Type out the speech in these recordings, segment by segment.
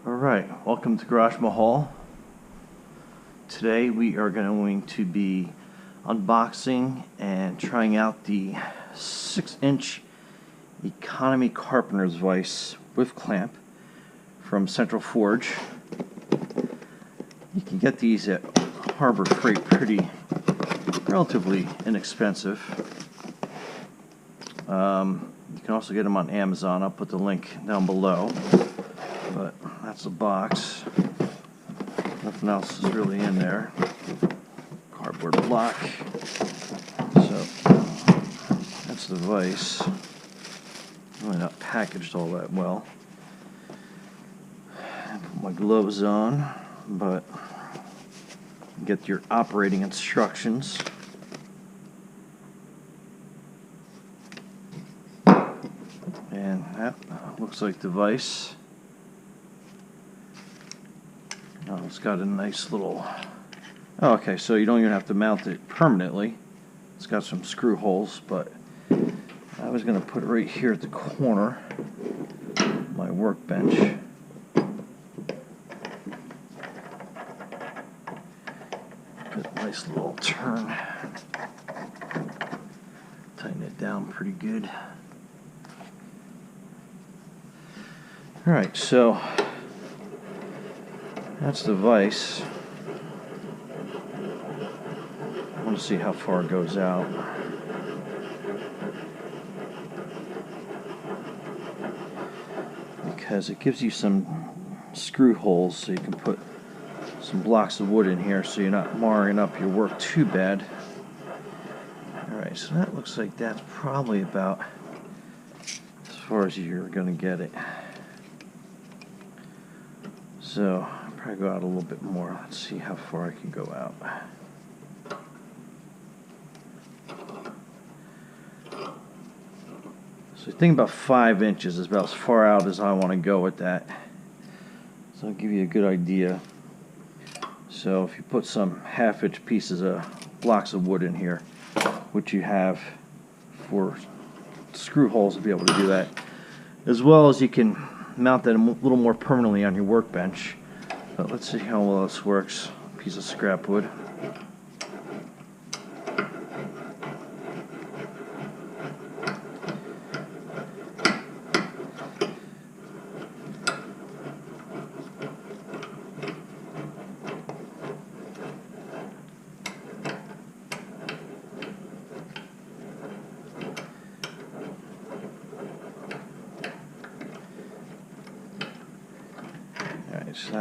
Alright, welcome to Garage Mahal. Today we are going to be unboxing and trying out the 6-inch economy Carpenter's vise with clamp from Central Forge. You can get these at Harbor Freight relatively inexpensive. You can also get them on Amazon. I'll put the link down below. But that's the box. Nothing else is really in there. Cardboard block. So that's the vise. Really not packaged all that well. I put my gloves on, but get your operating instructions. And that looks like the vise. Oh, it's got a nice little... Oh, okay, so you don't even have to mount it permanently. It's got some screw holes, but I was going to put it right here at the corner of my workbench. Got a nice little turn. Tighten it down pretty good. Alright, so that's the vise. I want to see how far it goes out. Because it gives you some screw holes so you can put some blocks of wood in here so you're not marring up your work too bad. Alright, so that looks like that's probably about as far as you're going to get it. So I'll probably go out a little bit more. Let's see how far I can go out. So I think about 5 inches is about as far out as I want to go with that. So I'll give you a good idea. So if you put some 1/2-inch pieces of blocks of wood in here, which you have for screw holes to be able to do that, as well as you can mount that a little more permanently on your workbench. But let's see how well this works. Piece of scrap wood. So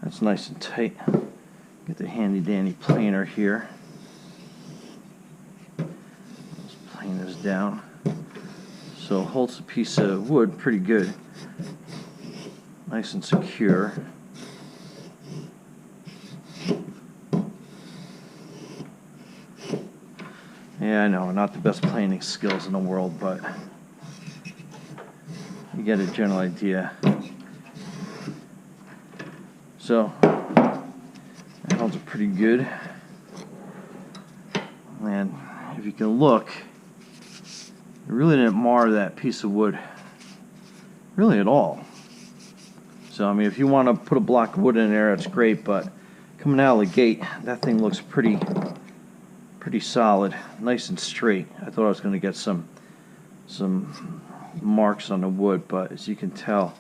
that's nice and tight. Get the handy dandy planer here. Just plane this down. So it holds the piece of wood pretty good. Nice and secure. Yeah, I know, not the best planing skills in the world, but you get a general idea. So that holds it pretty good, and if you can look, it really didn't mar that piece of wood really at all. So I mean, if you want to put a block of wood in there, that's great, but coming out of the gate, that thing looks pretty solid, nice and straight. I thought I was going to get some marks on the wood, but as you can tell,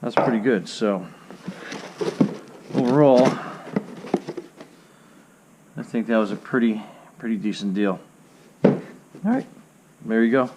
that's pretty good. So overall, I think that was a pretty decent deal. Alright, there you go.